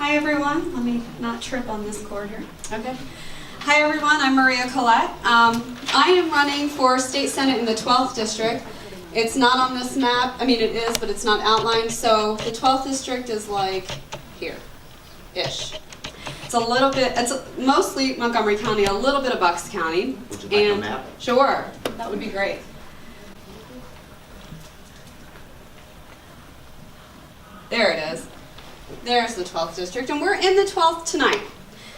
Hi everyone, let me not trip on this cord here. Okay. Hi everyone, I'm Maria Collett. I am running for state senate in the 12th district. It's not on this map, I mean it is, but it's not outlined, so the 12th district is like here-ish. It's a little bit, it's mostly Montgomery County, a little bit of Bucks County. Would you like a map? Sure, that would be great. There it is. There's the 12th district, and we're in the 12th tonight.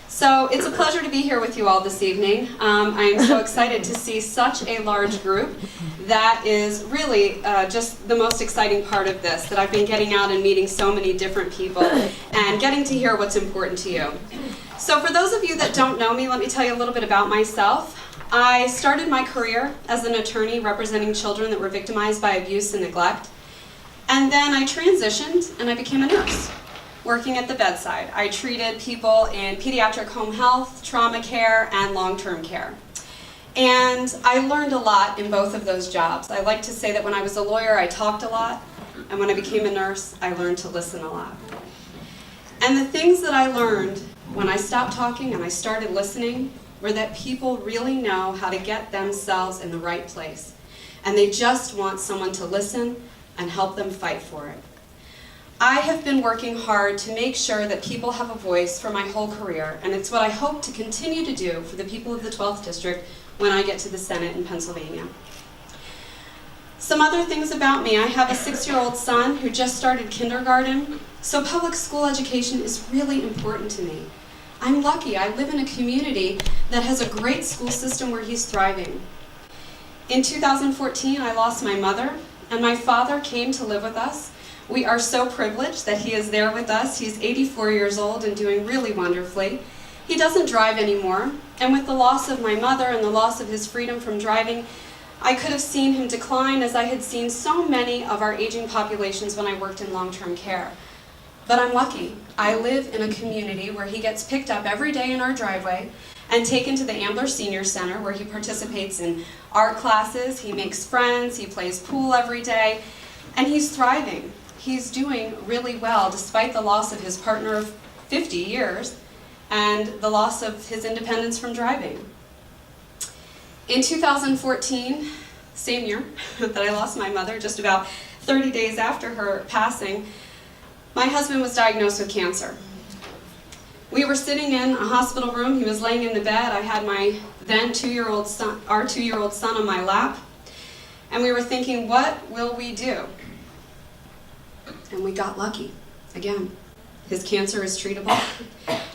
So it's a pleasure to be here with you all this evening. I am so excited to see such a large group. That is really just the most exciting part of this, that I've been getting out and meeting so many different people and getting to hear what's important to you. So for those of you that don't know me, let me tell you a little bit about myself. I started my career as an attorney representing children that were victimized by abuse and neglect. And then I transitioned and I became a nurse, working at the bedside. I treated people in pediatric home health, trauma care, and long-term care. And I learned a lot in both of those jobs. I like to say that when I was a lawyer, I talked a lot, and when I became a nurse, I learned to listen a lot. And the things that I learned when I stopped talking and I started listening were that people really know how to get themselves in the right place. And they just want someone to listen and help them fight for it. I have been working hard to make sure that people have a voice for my whole career, and it's what I hope to continue to do for the people of the 12th District when I get to the Senate in Pennsylvania. Some other things about me. I have a 6-year-old son who just started kindergarten, so public school education is really important to me. I'm lucky. I live in a community that has a great school system where he's thriving. In 2014, I lost my mother, and my father came to live with us. We are so privileged that he is there with us. He's 84 years old and doing really wonderfully. He doesn't drive anymore, and with the loss of my mother and the loss of his freedom from driving, I could have seen him decline as I had seen so many of our aging populations when I worked in long-term care. But I'm lucky. I live in a community where he gets picked up every day in our driveway and taken to the Ambler Senior Center, where he participates in art classes, he makes friends, he plays pool every day, and he's thriving. He's doing really well despite the loss of his partner of 50 years and the loss of his independence from driving. In 2014, same year that I lost my mother, just about 30 days after her passing, my husband was diagnosed with cancer. We were sitting in a hospital room. He was laying in the bed. I had my then 2-year-old son, our 2-year-old son, on my lap, and we were thinking, what will we do? And we got lucky. Again, his cancer is treatable,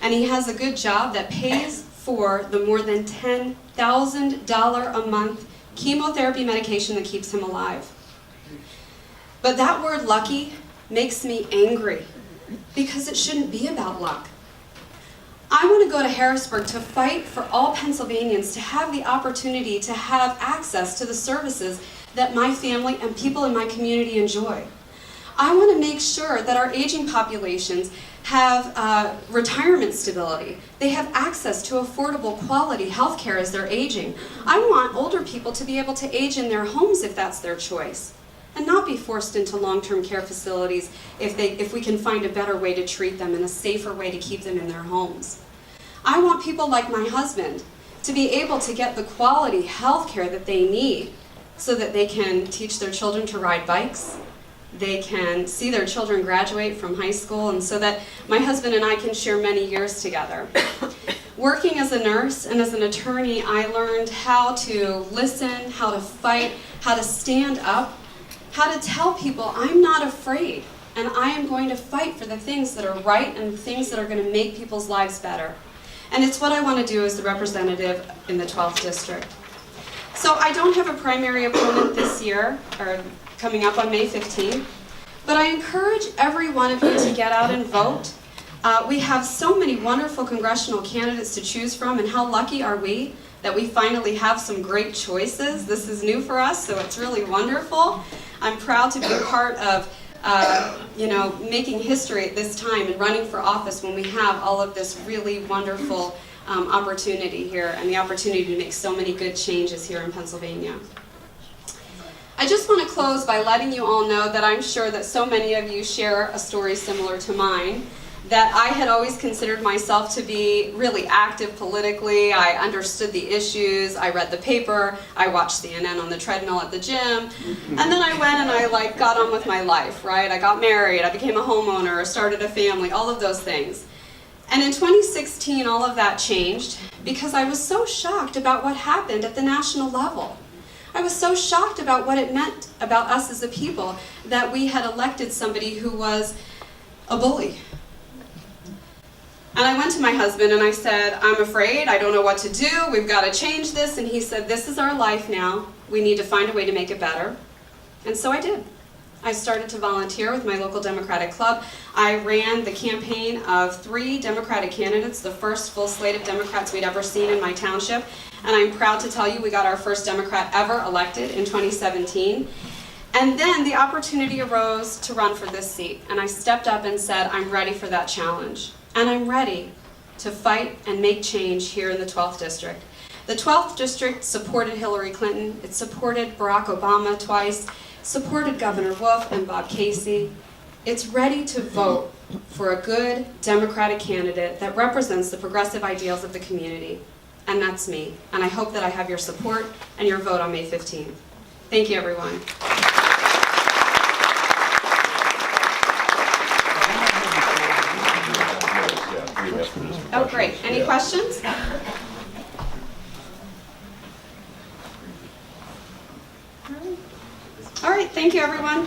and he has a good job that pays for the more than $10,000 a month chemotherapy medication that keeps him alive. But that word lucky makes me angry, because it shouldn't be about luck. I want to go to Harrisburg to fight for all Pennsylvanians to have the opportunity to have access to the services that my family and people in my community enjoy. I want to make sure that our aging populations have retirement stability. They have access to affordable, quality health care as they're aging. I want older people to be able to age in their homes if that's their choice, and not be forced into long-term care facilities if we can find a better way to treat them and a safer way to keep them in their homes. I want people like my husband to be able to get the quality health care that they need so that they can teach their children to ride bikes, they can see their children graduate from high school, and so that my husband and I can share many years together. Working as a nurse and as an attorney, I learned how to listen, how to fight, how to stand up, how to tell people I'm not afraid, and I am going to fight for the things that are right and the things that are going to make people's lives better. And it's what I want to do as the representative in the 12th District. So I don't have a primary opponent this year, or coming up on May 15th, but I encourage every one of you to get out and vote. We have so many wonderful congressional candidates to choose from, and how lucky are we that we finally have some great choices. This is new for us, so it's really wonderful. I'm proud to be a part of making history at this time and running for office when we have all of this really wonderful opportunity here and the opportunity to make so many good changes here in Pennsylvania. I just want to close by letting you all know that I'm sure that so many of you share a story similar to mine. that I had always considered myself to be really active politically. I understood the issues, I read the paper, I watched CNN on the treadmill at the gym, and then I went and I got on with my life, right? I got married, I became a homeowner, started a family, all of those things. And in 2016, all of that changed because I was so shocked about what happened at the national level. I was so shocked about what it meant about us as a people that we had elected somebody who was a bully. And I went to my husband and I said, I'm afraid, I don't know what to do, we've got to change this. And he said, this is our life now, we need to find a way to make it better. And so I did. I started to volunteer with my local Democratic club. I ran the campaign of 3 Democratic candidates, the first full slate of Democrats we'd ever seen in my township. And I'm proud to tell you we got our first Democrat ever elected in 2017. And then the opportunity arose to run for this seat. And I stepped up and said, I'm ready for that challenge. And I'm ready to fight and make change here in the 12th District. The 12th District supported Hillary Clinton. It supported Barack Obama twice. Supported Governor Wolf and Bob Casey. It's ready to vote for a good Democratic candidate that represents the progressive ideals of the community. And that's me. And I hope that I have your support and your vote on May 15th. Thank you, everyone. Oh, great. Any questions? All right, thank you, everyone.